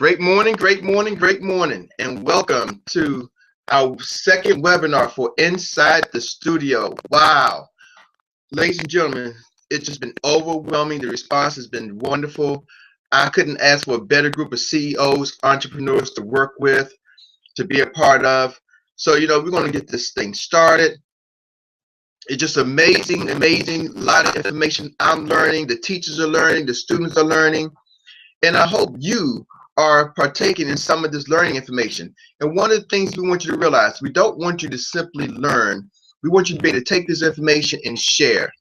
Great morning, great morning, great morning, and welcome to our second webinar for Inside the Studio. Wow. Ladies and gentlemen, it's just been overwhelming. The response has been wonderful. I couldn't ask for a better group of CEOs, entrepreneurs to work with, to be a part of. So, we're going to get this thing started. It's just amazing, amazing. A lot of information I'm learning. The teachers are learning. The students are learning. And I hope you are partaking in some of this learning information. And one of the things we want you to realize, we don't want you to simply learn. We want you to be able to take this information and share.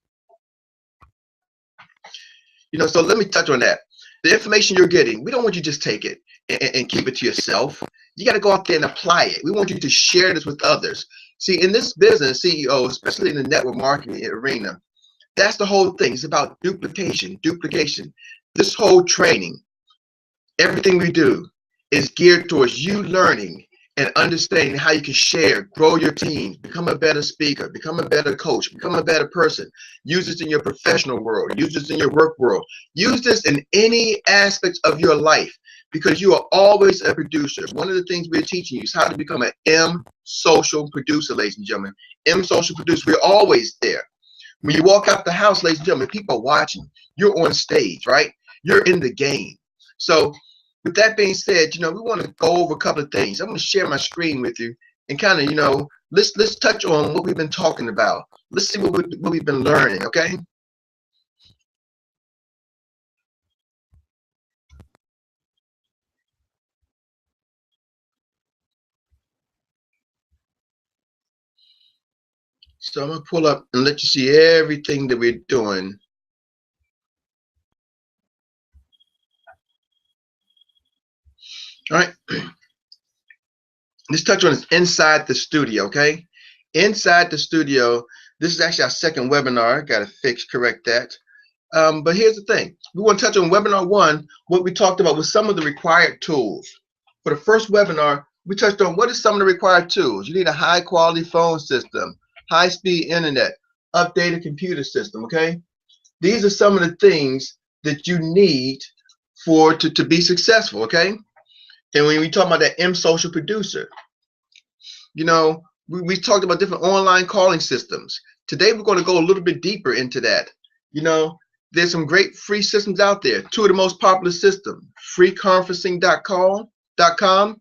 So let me touch on that. The information you're getting, we don't want you to just take it and keep it to yourself. You got to go out there and apply it. We want you to share this with others. See, in this business, CEO, especially in the network marketing arena, that's the whole thing. It's about duplication. This whole training, everything we do is geared towards you learning and understanding how you can share, grow your team, become a better speaker, become a better coach, become a better person. Use this in your professional world. Use this in your work world. Use this in any aspect of your life because you are always a producer. One of the things we're teaching you is how to become an M-social producer, ladies and gentlemen. M-social producer, we're always there. When you walk out the house, ladies and gentlemen, people are watching. You're on stage, right? You're in the game. So with that being said, we want to go over a couple of things. I'm going to share my screen with you and kind of, let's touch on what we've been talking about. Let's see what we've been learning, okay? So I'm going to pull up and let you see everything that we're doing. All right. Let's touch on this inside the studio, okay? Inside the studio, this is actually our second webinar. Got to correct that. But here's the thing. We want to touch on webinar one. What we talked about was some of the required tools. For the first webinar, we touched on what is some of the required tools. You need a high quality phone system, high speed internet, updated computer system, okay? These are some of the things that you need to be successful, okay? And when we talk about that M-social producer, we talked about different online calling systems. Today, we're going to go a little bit deeper into that. There's some great free systems out there. Two of the most popular systems, freeconferencing.com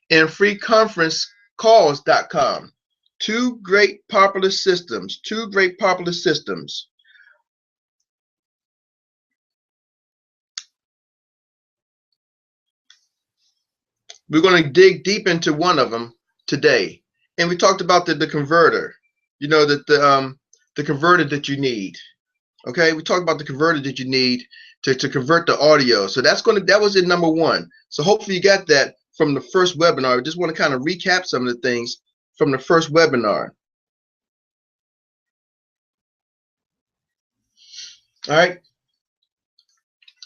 and freeconferencecalls.com. Two great popular systems. We're going to dig deep into one of them today. And we talked about the converter, the converter that you need. Okay, we talked about the converter that you need to convert the audio. So that was in number one. So hopefully you got that from the first webinar. I just want to kind of recap some of the things from the first webinar. All right.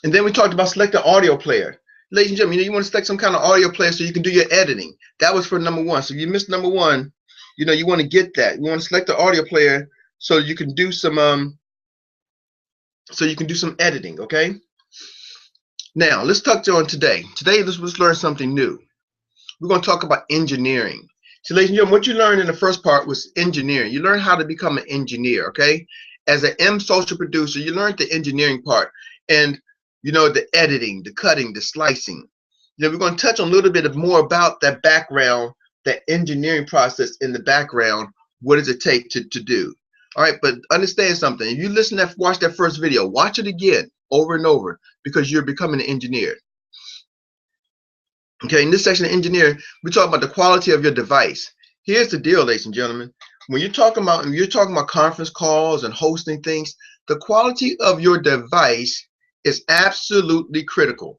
And then we talked about select the audio player. Ladies and gentlemen, you want to select some kind of audio player so you can do your editing. That was for number one. So if you missed number one, you want to get that. You want to select the audio player so you can do some editing, okay? Now, let's touch on today. Today, let's learn something new. We're going to talk about engineering. So, ladies and gentlemen, what you learned in the first part was engineering. You learned how to become an engineer, okay? As an M-social producer, you learned the engineering part. And the editing, the cutting, the slicing. We're going to touch on a little bit more about that background, that engineering process in the background. What does it take to do? All right, but understand something. If you watch that first video, watch it again over and over because you're becoming an engineer. Okay, in this section of engineer, we talk about the quality of your device. Here's the deal, ladies and gentlemen. When you're talking about conference calls and hosting things, the quality of your device is absolutely critical.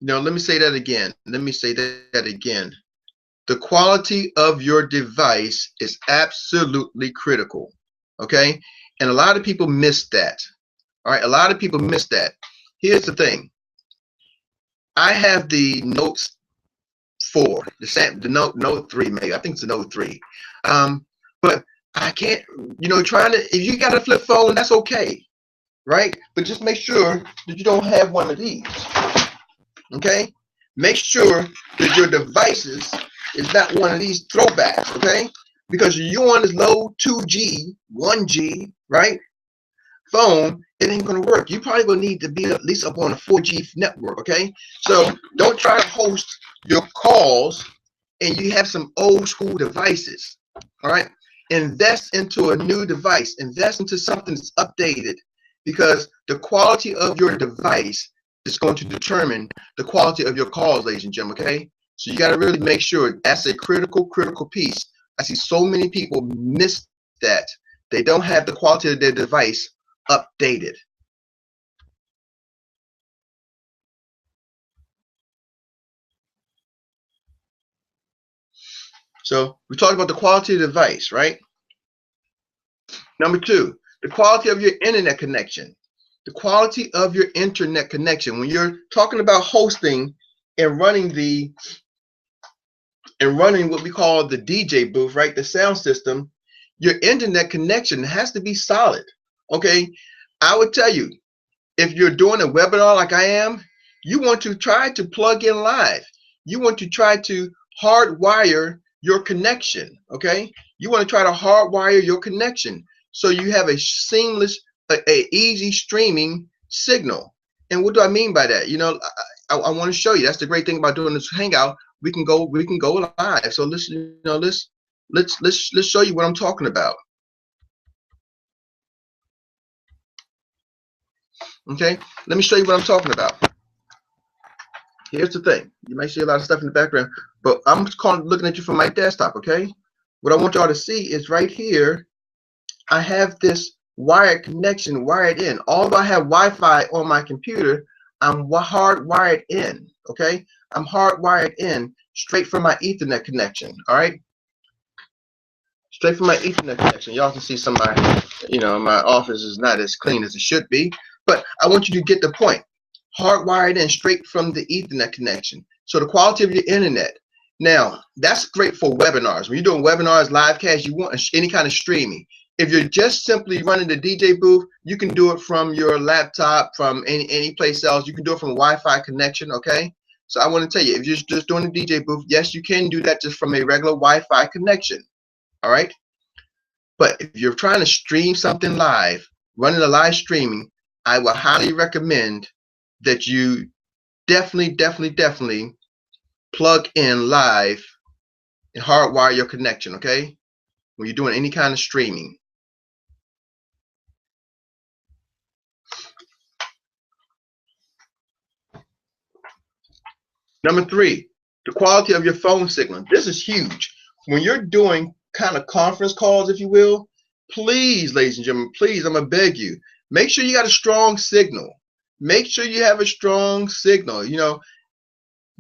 Let me say that again. The quality of your device is absolutely critical. Okay? And a lot of people miss that. All right? A lot of people miss that. Here's the thing. I have the Note 4, the Note 3, maybe. I think it's the Note 3. But I can't, if you got a flip phone, that's okay. Right? But just make sure that you don't have one of these. Okay? Make sure that your devices is not one of these throwbacks, okay? Because you're on this low 2G, 1G, right? Phone, it ain't gonna work. You probably gonna need to be at least up on a 4G network, okay? So don't try to host your calls and you have some old school devices, all right? Invest into a new device. Invest into something that's updated, because the quality of your device is going to determine the quality of your calls, ladies and gentlemen, okay? So you got to really make sure that's a critical piece. I see so many people miss that. They don't have the quality of their device updated. So we talked about the quality of the device, right? Number two, the quality of your internet connection. The quality of your internet connection. When you're talking about hosting and running what we call the DJ booth, right? The sound system, your internet connection has to be solid. Okay. I would tell you, if you're doing a webinar like I am, you want to try to plug in live. You want to try to hardwire your connection. Okay. You want to try to hardwire your connection so you have a seamless, a easy streaming signal. And what do I mean by that? You know, I want to show you. That's the great thing about doing this hangout. We can go live. So let's let's show you what I'm talking about. Okay, let me show you what I'm talking about. Here's the thing. You might see a lot of stuff in the background, but I'm looking at you from my desktop. Okay, what I want y'all to see is right here. I have this wired connection wired in. Although I have Wi-Fi on my computer, I'm hardwired in. Okay, I'm hardwired in straight from my Ethernet connection. All right, straight from my Ethernet connection. Y'all can see some of my, my office is not as clean as it should be, but I want you to get the point. Hardwired in straight from the Ethernet connection. So the quality of your internet. Now, that's great for webinars. When you're doing webinars, live cast, you want any kind of streaming. If you're just simply running the DJ booth, you can do it from your laptop, from any place else. You can do it from a Wi-Fi connection, okay? So I want to tell you, if you're just doing the DJ booth, yes, you can do that just from a regular Wi-Fi connection, all right? But if you're trying to stream something live, running a live streaming, I will highly recommend that you definitely plug in live and hardwire your connection, okay? When you're doing any kind of streaming. Number three, the quality of your phone signal. This is huge. When you're doing kind of conference calls, if you will, please, ladies and gentlemen, please, I'm gonna beg you, make sure you got a strong signal. Make sure you have a strong signal. You know,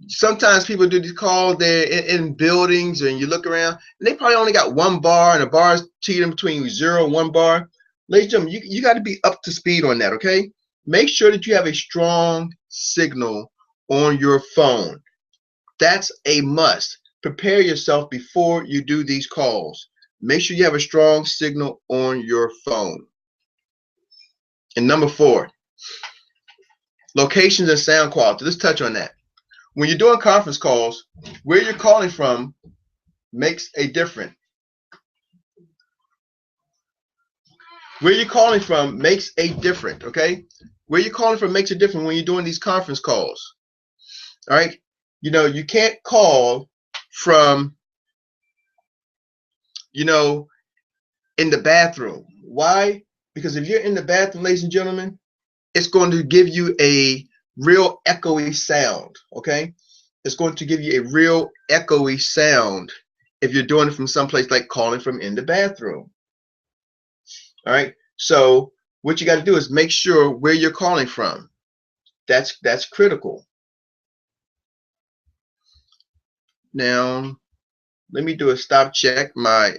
sometimes people do these calls, they're in buildings, and you look around, and they probably only got one bar, and the bar is teetering between 0 and 1 bar. Ladies and gentlemen, you got to be up to speed on that, okay? Make sure that you have a strong signal on your phone. That's a must. Prepare yourself before you do these calls. Make sure you have a strong signal on your phone. And number four, locations and sound quality. Let's touch on that. When you're doing conference calls, where you're calling from makes a difference. Where you're calling from makes a difference, okay? Where you're calling from makes a difference when you're doing these conference calls. All right? You know, you can't call from, in the bathroom. Why? Because if you're in the bathroom, ladies and gentlemen, it's going to give you a real echoey sound, okay? It's going to give you a real echoey sound if you're doing it from someplace like calling from in the bathroom. All right, so what you got to do is make sure where you're calling from. That's critical. Now, let me do a stop check. My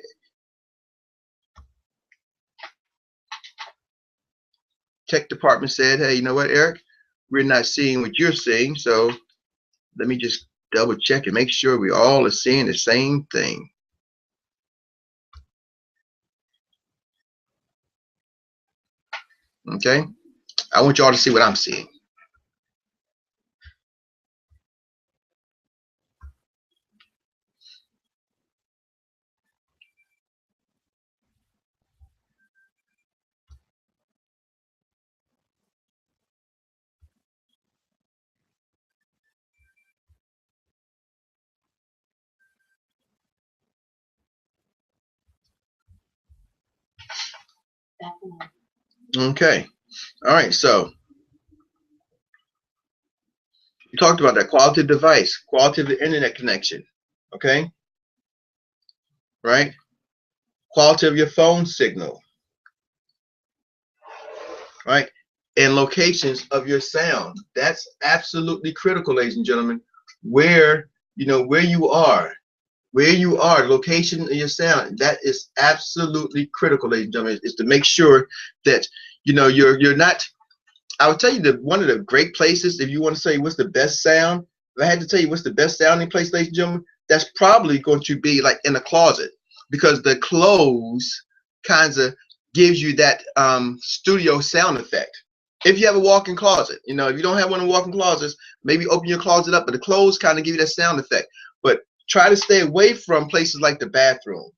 tech department said, hey, you know what, Eric? We're not seeing what you're seeing, so let me just double check and make sure we all are seeing the same thing. Okay, I want y'all to see what I'm seeing. Okay. All right. So you talked about that quality of device, quality of the internet connection. Okay. Right. Quality of your phone signal. Right. And locations of your sound. That's absolutely critical, ladies and gentlemen. Where where you are, location of your sound. That is absolutely critical, ladies and gentlemen, is to make sure that you're not. I would tell you that one of the great places, if you want to say what's the best sound, if I had to tell you what's the best sounding place, ladies and gentlemen, that's probably going to be like in a closet, because the clothes kinds of gives you that studio sound effect. If you have a walk-in closet, if you don't have one of the walk-in closets, maybe open your closet up, but the clothes kind of give you that sound effect. But try to stay away from places like the bathroom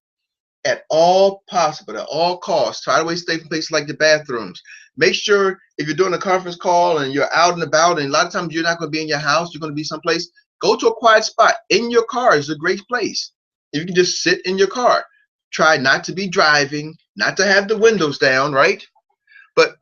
at all possible, at all costs. Try to stay from places like the bathrooms. Make sure if you're doing a conference call and you're out and about, and a lot of times you're not going to be in your house, you're going to be someplace, go to a quiet spot. In your car is a great place. If you can just sit in your car. Try not to be driving, not to have the windows down, right? But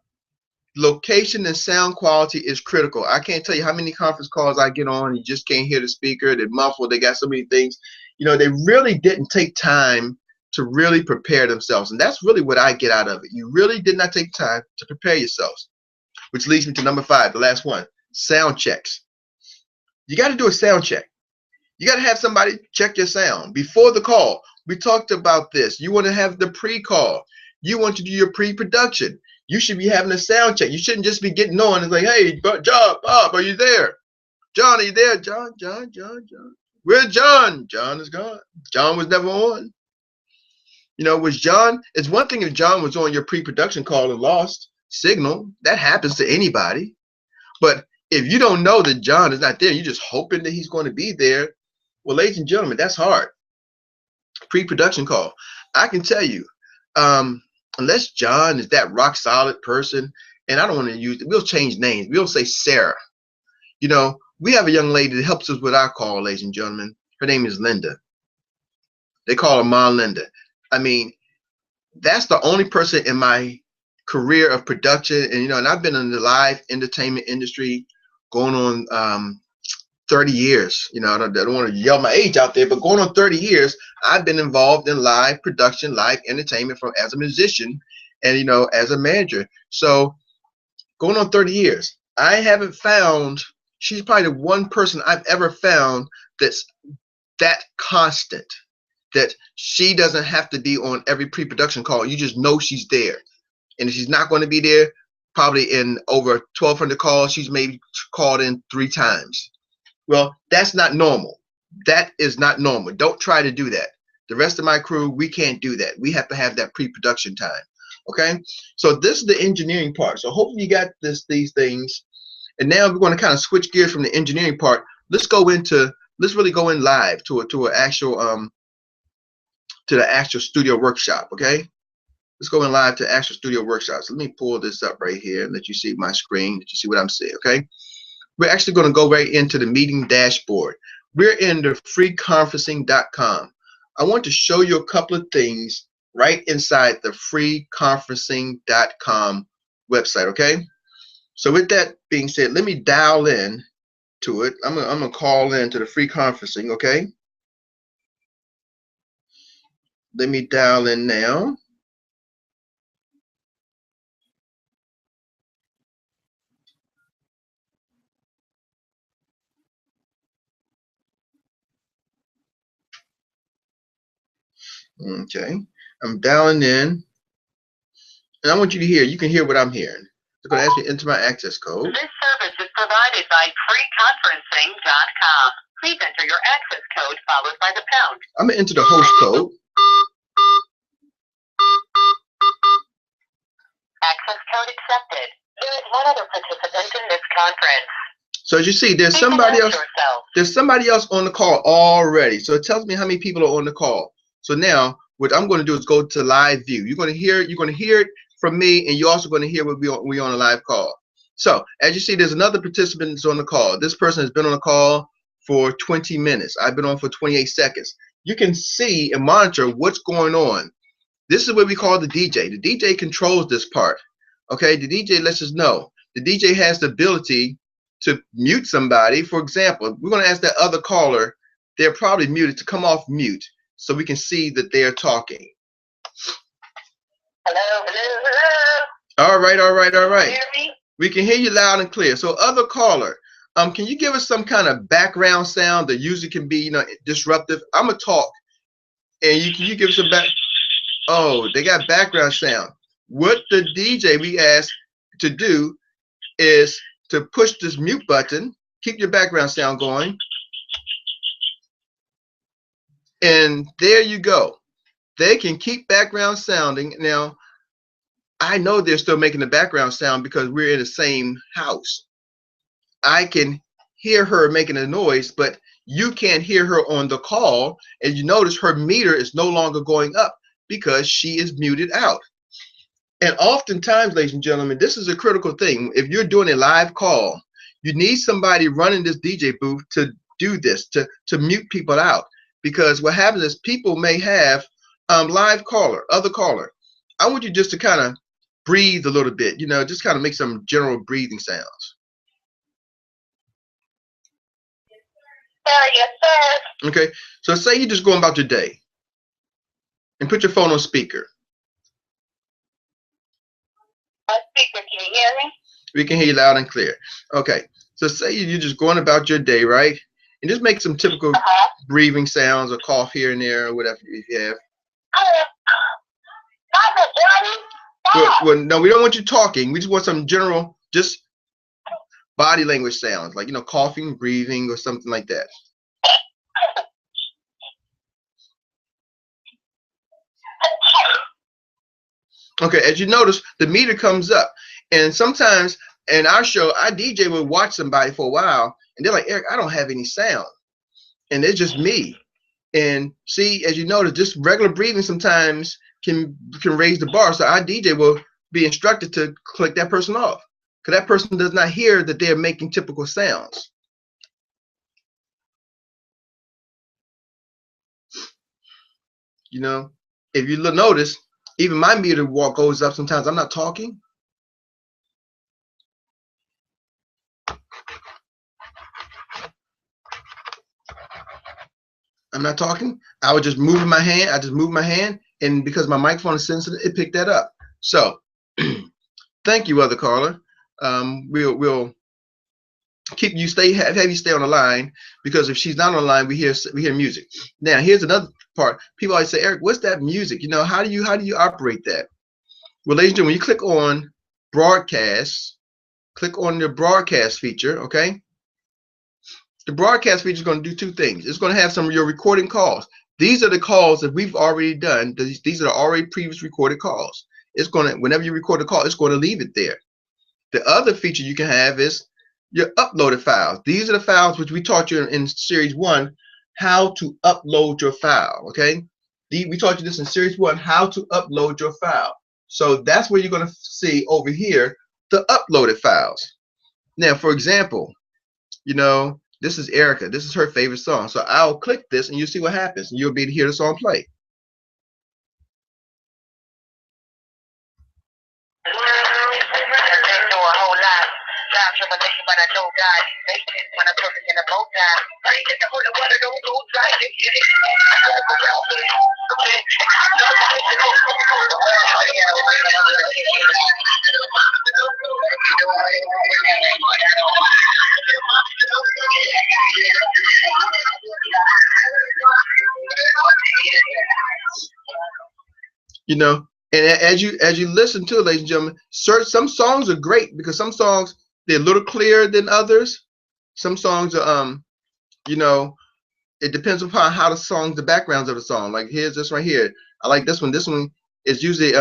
location and sound quality is critical. I can't tell you how many conference calls I get on, you just can't hear the speaker, they're muffled, they got so many things. They really didn't take time to really prepare themselves. And that's really what I get out of it. You really did not take time to prepare yourselves. Which leads me to number 5, the last one, sound checks. You got to do a sound check. You got to have somebody check your sound before the call. We talked about this. You want to have the pre-call. You want to do your pre-production. You should be having a sound check. You shouldn't just be getting on and like, hey, John, Bob, are you there? John, are you there? John. Where's John? John is gone. John was never on. Was John? It's one thing if John was on your pre-production call and lost signal. That happens to anybody. But if you don't know that John is not there, you're just hoping that he's going to be there. Well, ladies and gentlemen, that's hard. Pre-production call. I can tell you, unless John is that rock solid person, and I don't want to use, we'll change names. We'll say Sarah. We have a young lady that helps us with our call, ladies and gentlemen. Her name is Linda. They call her Mom Linda. I mean, that's the only person in my career of production, and I've been in the live entertainment industry going on 30 years. I don't want to yell my age out there, but going on 30 years, I've been involved in live production, live entertainment as a musician and, as a manager. So going on 30 years, I haven't found, she's probably the one person I've ever found that's that constant, that she doesn't have to be on every pre-production call. You just know she's there. And if she's not going to be there, probably in over 1,200 calls, she's maybe called in 3 times. Well, that's not normal. That is not normal. Don't try to do that. The rest of my crew, we can't do that. We have to have that pre-production time. Okay? So this is the engineering part. So hopefully you got these things. And now we're going to kind of switch gears from the engineering part. Let's really go in live to the actual studio workshop. Okay? Let's go in live to actual studio workshops. Let me pull this up right here and let you see my screen, let you see what I'm saying. Okay? We're actually going to go right into the meeting dashboard. We're in the freeconferencing.com. I want to show you a couple of things right inside the freeconferencing.com website, okay? So with that being said, let me dial in to it. I'm gonna call in to the free conferencing, okay? Let me dial in now. Okay, I'm dialing in, and I want you to hear. You can hear what I'm hearing. It's going to ask me to enter my access code. This service is provided by freeconferencing.com. Please enter your access code followed by the pound. I'm going to enter the host code. Access code accepted. There is one other participant in this conference. So as you see, there's somebody else. There's somebody else on the call already. So it tells me how many people are on the call. So now what I'm going to do is go to live view. You're going to hear it from me, and you're also going to hear what we on a live call. So as you see, there's another participant that's on the call. This person has been on the call for 20 minutes. I've been on for 28 seconds. You can see and monitor what's going on. This is what we call the DJ. The DJ controls this part. Okay, the DJ lets us know. The DJ has the ability to mute somebody. For example, we're going to ask that other caller, they're probably muted, to come off mute so we can see that they're talking. Hello, hello, hello. All right, all right, all right. Hear me? We can hear you loud and clear. So other caller, can you give us some kind of background sound that usually can be, disruptive? I'm gonna talk, and you give us a back. Oh, they got background sound. What the DJ we asked to do is to push this mute button, keep your background sound going, and there you go. They can keep background sounding. Now, I know they're still making the background sound because we're in the same house. I can hear her making a noise, but you can't hear her on the call. And you notice her meter is no longer going up because she is muted out. And oftentimes, ladies and gentlemen, this is a critical thing. If you're doing a live call, you need somebody running this DJ booth to do this, to mute people out. Because what happens is people may have live caller, other caller. I want you just to kind of breathe a little bit, just kind of make some general breathing sounds. Yes, sir. Okay, so say you're just going about your day and put your phone on speaker. Speaker, can you hear me? We can hear you loud and clear. Okay, so say you're just going about your day, right? And just make some typical breathing sounds or cough here and there or whatever if you have. Well, no, we don't want you talking. We just want some general, just body language sounds, like, coughing, breathing, or something like that. Okay, as you notice, the meter comes up. And sometimes in our show, our DJ will watch somebody for a while, and they're like, Eric, I don't have any sound. And it's just me. And see, as you notice, just regular breathing sometimes can raise the bar. So our DJ will be instructed to click that person off, because that person does not hear that they're making typical sounds. If you notice, even my meter goes up sometimes. I'm not talking. I'm not talking. I was just moving my hand. I just moved my hand, and because my microphone is sensitive, it picked that up. So, thank you, other caller. We'll keep you have you stay on the line, because if she's not on the line, we hear music. Now, here's another part. People always say, Eric, what's that music? How do you operate that? Well, ladies and gentlemen, when you click on broadcast, click on the broadcast feature. Okay. The broadcast feature is going to do two things. It's going to have some of your recording calls. These are the calls that we've already done. These are already previous recorded calls. It's going to, whenever you record a call, it's going to leave it there. The other feature you can have is your uploaded files. These are the files which we taught you in series 1, how to upload your file. Okay, we taught you this in series 1, how to upload your file. So that's where you're going to see over here the uploaded files. Now, for example, this is Erica. This is her favorite song. So I'll click this, and you'll see what happens, and you'll be able to hear the song play. And as you listen to it, ladies and gentlemen, some songs are great because some songs, they're a little clearer than others. Some songs are it depends upon how the backgrounds of the song. Like here's this right here. I like this one. This one is usually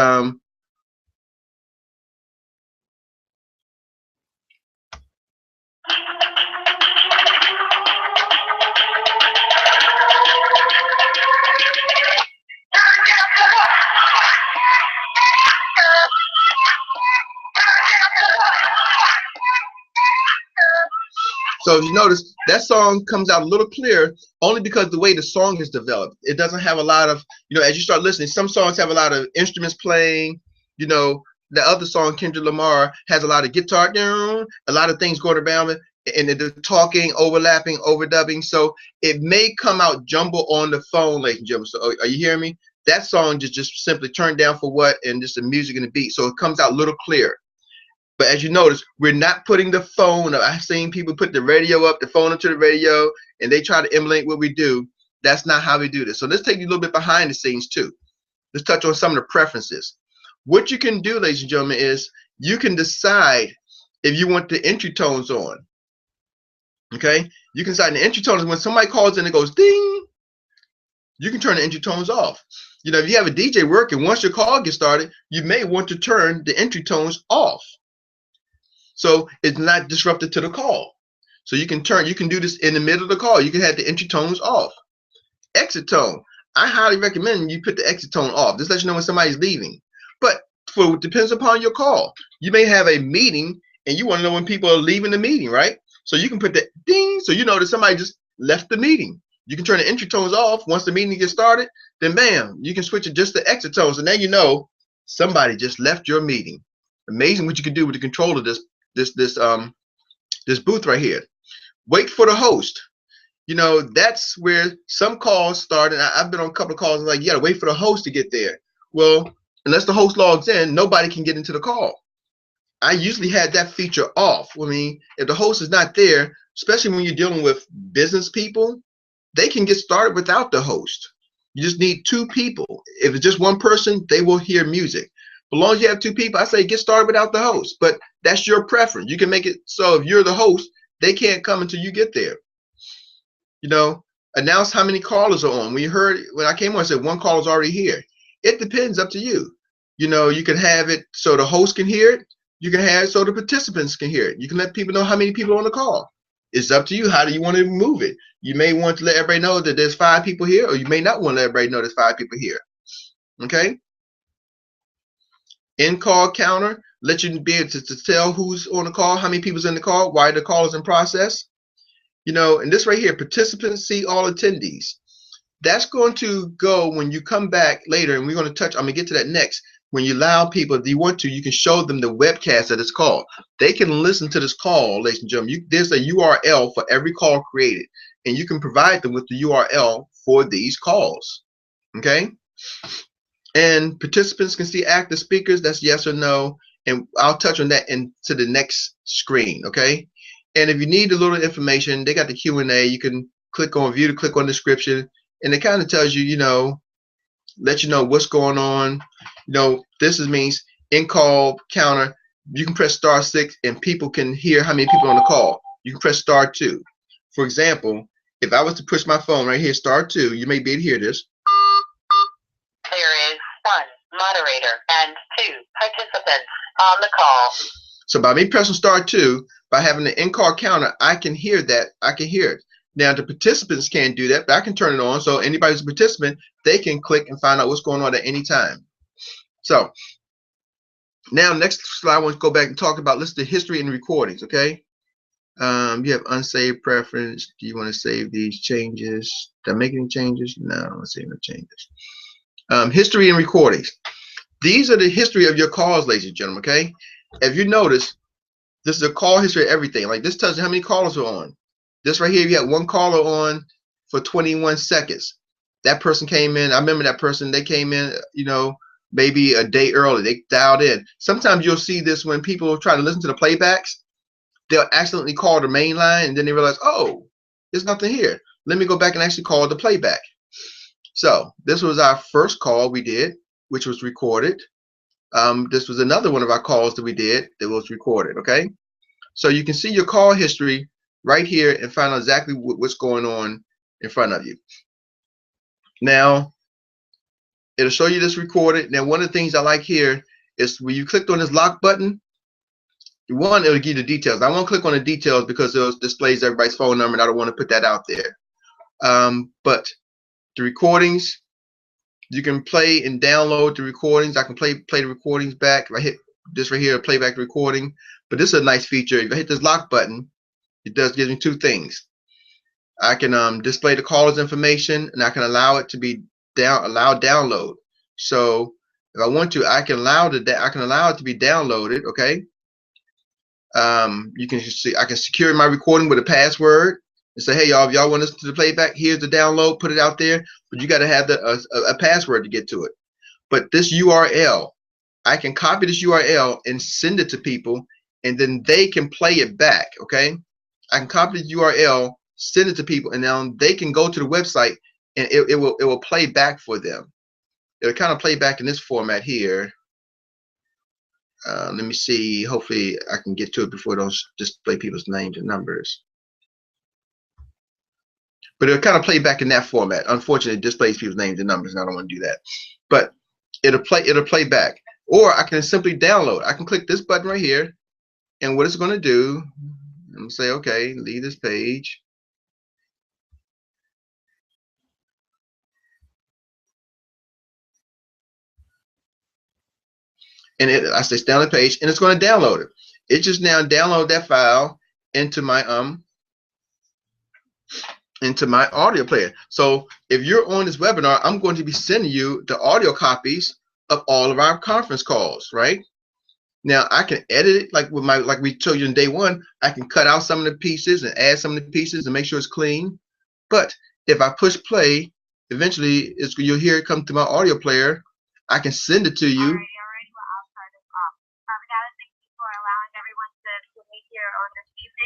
so if you notice, that song comes out a little clearer only because the way the song is developed. It doesn't have a lot of, as you start listening, some songs have a lot of instruments playing. The other song, Kendrick Lamar, has a lot of guitar, a lot of things going around, and they're talking, overlapping, overdubbing. So it may come out jumble on the phone, ladies and gentlemen. So are you hearing me? That song just simply turned down for what, and just the music and the beat. So it comes out a little clearer. But as you notice, we're not putting the phone up. I've seen people put the radio up, the phone up to the radio, and they try to emulate what we do. That's not how we do this. So let's take you a little bit behind the scenes too. Let's touch on some of the preferences. What you can do, ladies and gentlemen, is you can decide if you want the entry tones on. Okay? You can decide the entry tones. When somebody calls in and goes ding, you can turn the entry tones off. If you have a DJ working, once your call gets started, you may want to turn the entry tones off, so it's not disruptive to the call. So you can do this in the middle of the call. You can have the entry tones off. Exit tone. I highly recommend you put the exit tone off. This lets you know when somebody's leaving. But it depends upon your call. You may have a meeting and you want to know when people are leaving the meeting, right? So you can put the ding, so you know that somebody just left the meeting. You can turn the entry tones off once the meeting gets started. Then bam, you can switch it just to exit tones, and now you know somebody just left your meeting. Amazing what you can do with the control of this booth right here. Wait for the host. That's where some calls start, and I've been on a couple of calls and like, you gotta wait for the host to get there. Well, unless the host logs in, nobody can get into the call. I usually had that feature off. I mean, if the host is not there, especially when you're dealing with business people, they can get started without the host. You just need two people. If it's just one person, they will hear music. But as long as you have two people, I say get started without the host. But that's your preference. You can make it so if you're the host, they can't come until you get there. Announce how many callers are on. When I came on, I said one caller's already here. It depends, up to you. You can have it so the host can hear it. You can have it so the participants can hear it. You can let people know how many people are on the call. It's up to you. How do you want to move it? You may want to let everybody know that there's 5 people here, or you may not want to let everybody know there's 5 people here. Okay? In call counter, let you be able to tell who's on the call, how many people's in the call, why the call is in process. And this right here, participants see all attendees. That's going to go when you come back later, and we're going to touch, I'm going to get to that next. When you allow people, if you want to, you can show them the webcast that it's called. They can listen to this call, ladies and gentlemen. There's a URL for every call created, and you can provide them with the URL for these calls. Okay? And participants can see active speakers. That's yes or no. And I'll touch on that into the next screen. Okay? And if you need a little information, they got the Q&A. You can click on view to click on description, and it kind of tells you, let you know what's going on. This means in call counter. You can press *6 and people can hear how many people are on the call. You can press *2. For example, if I was to push my phone right here, *2, you may be able to hear this. There is 1 moderator and 2 participants on the call. So by me pressing *2, by having the in-call counter, I can hear that. I can hear it. Now, the participants can't do that, but I can turn it on. So anybody who's a participant, they can click and find out what's going on at any time. So now next slide, I want to go back and talk about the history and recordings, okay? You have unsaved preference. Do you want to save these changes? Did I make any changes? No, I don't save no changes. History and recordings. These are the history of your calls, ladies and gentlemen, okay? If you notice, this is a call history of everything. Like this tells you how many callers are on. This right here, you had 1 caller on for 21 seconds. That person came in. I remember that person. They came in, maybe a day early. They dialed in. Sometimes you'll see this when people try to listen to the playbacks. They'll accidentally call the main line, and then they realize, oh, there's nothing here. Let me go back and actually call the playback. So this was our first call we did, which was recorded. This was another one of our calls that we did that was recorded, okay? So you can see your call history right here and find out exactly what's going on in front of you. Now, it'll show you this recorded. Now, one of the things I like here is when you clicked on this lock button, one, it'll give you the details. I won't click on the details because it displays everybody's phone number, and I don't want to put that out there. But the recordings, you can play and download the recordings. I can play the recordings back. If I hit this right here, playback recording. But this is a nice feature. If I hit this lock button, it gives me 2 things. I can display the caller's information, and I can allow it to be download. So if I want to, I can allow it to be downloaded. Okay. You can see I can secure my recording with a password and say, hey y'all, if y'all want us to play back, here's the download, put it out there, but you got to have a password to get to it. But this URL, I can copy this URL and send it to people, and then they can play it back. Okay, I can copy the URL, send it to people, and now they can go to the website, and it will play back for them. It'll kind of play back in this format here. Let me see. Hopefully, I can get to it before those display people's names and numbers. But it'll kind of play back in that format. Unfortunately, it displays people's names and numbers, and I don't want to do that. But it'll play back. Or I can simply download. I can click this button right here, and what it's going to do, I'm going to say, okay, leave this page. And I say down the page, and it's going to download it. It just now download that file into my audio player. So if you're on this webinar, I'm going to be sending you the audio copies of all of our conference calls, right? Now I can edit it like we told you in day one. I can cut out some of the pieces and add some of the pieces and make sure it's clean. But if I push play, eventually you'll hear it come to my audio player. I can send it to you.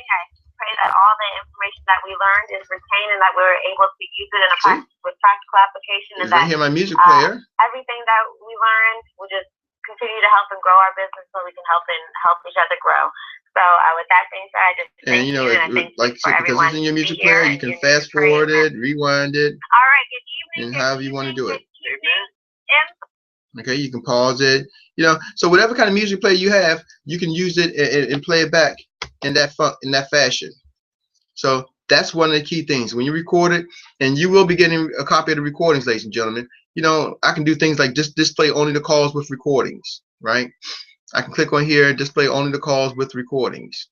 I pray that all the information that we learned is retained and that we're able to use it in with practical application, and that hear my music player. Everything that we learned will just continue to help and grow our business so we can help each other grow. So with that being said, I just thank you, and I thank you for everyone. Because it's in your music player, you can fast forward it, rewind it. All right, good evening. And however you want to do it. Amen. Okay, you can pause it. So whatever kind of music player you have, you can use it and play it back in that fashion. So that's one of the key things when you record it, and you will be getting a copy of the recordings, ladies and gentlemen. I can do things like just display only the calls with recordings, right? I can click on here, display only the calls with recordings,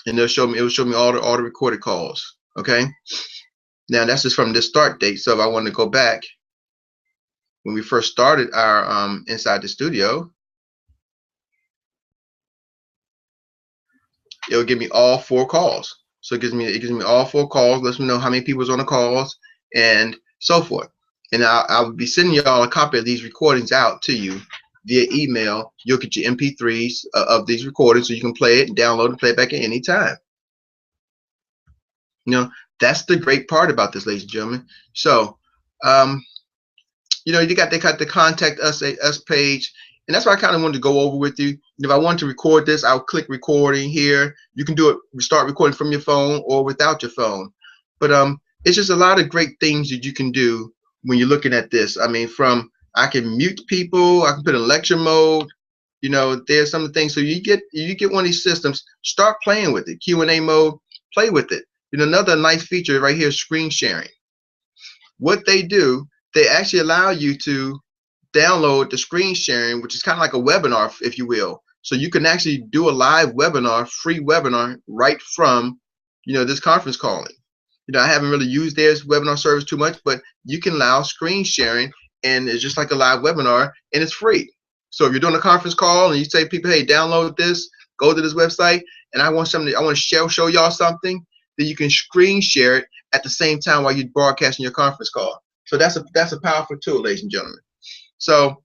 and it will show me all the recorded calls. Okay, now that's just from the start date. So if I want to go back when we first started our Inside the Studio, it'll give me all 4 calls. So it gives me all 4 calls, lets me know how many people was on the calls and so forth. And I'll be sending y'all a copy of these recordings out to you via email. You'll get your MP3s of these recordings, so you can play it and download and play it back at any time. That's the great part about this, ladies and gentlemen. So they got the contact us page, and that's what I kind of wanted to go over with you. If I want to record this, I'll click recording here. You can do it, start recording from your phone or without your phone. But it's just a lot of great things that you can do when you're looking at this. I mean, I can mute people, I can put in lecture mode. There's some things. So you get one of these systems, start playing with it. Q&A mode, play with it. Another nice feature right here is screen sharing. What they do, they actually allow you to download the screen sharing, which is kind of like a webinar, if you will. So you can actually do a live webinar, free webinar, right from this conference calling. I haven't really used their webinar service too much, but you can allow screen sharing, and it's just like a live webinar, and it's free. So if you're doing a conference call and you say people, hey, download this, go to this website, and I want to show y'all something, then you can screen share it at the same time while you're broadcasting your conference call. So that's a powerful tool, ladies and gentlemen. So,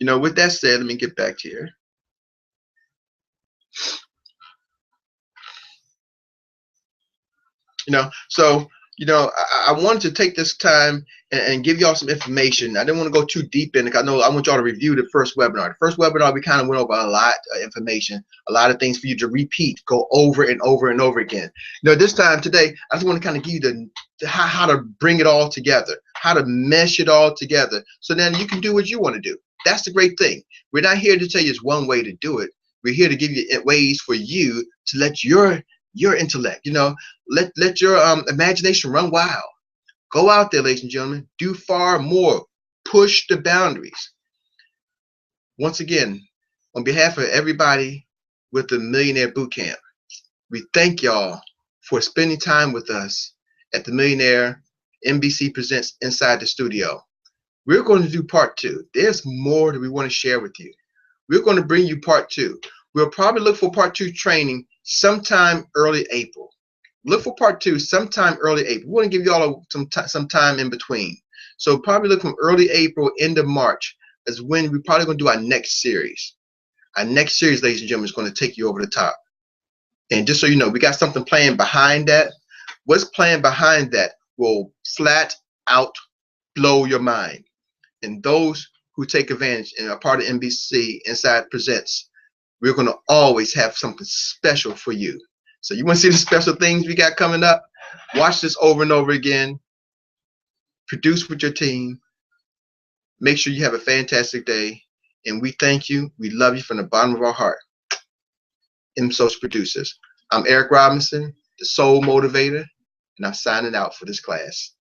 with that said, let me get back here. I wanted to take this time and give y'all some information. I didn't want to go too deep in it. I want y'all to review the first webinar. The first webinar, we kind of went over a lot of information, a lot of things for you to repeat, go over and over and over again. This time today, I just want to kind of give you how to bring it all together, how to mesh it all together, so then you can do what you want to do. That's the great thing. We're not here to tell you it's one way to do it. We're here to give you ways for you to let your intellect, let your imagination run wild. Go out there, ladies and gentlemen, do far more, push the boundaries. Once again, on behalf of everybody with the Millionaire Bootcamp, we thank y'all for spending time with us at the Millionaire NBC Presents Inside the Studio. We're going to do part 2. There's more that we want to share with you. We're going to bring you part 2. We'll probably look for part 2 training sometime early April. Look for part 2 sometime early April. We want to give you all some time in between. So probably look from early April, end of March is when we're probably going to do our next series. Our next series, ladies and gentlemen, is going to take you over the top. And just so you know, we got something playing behind that. What's playing behind that will flat out blow your mind. And those who take advantage and are part of NBC Inside Presents, we're going to always have something special for you. So you want to see the special things we got coming up? Watch this over and over again. Produce with your team. Make sure you have a fantastic day. And we thank you. We love you from the bottom of our heart. mProducers. I'm Eric Robinson, the Soul Motivator, and I'm signing out for this class.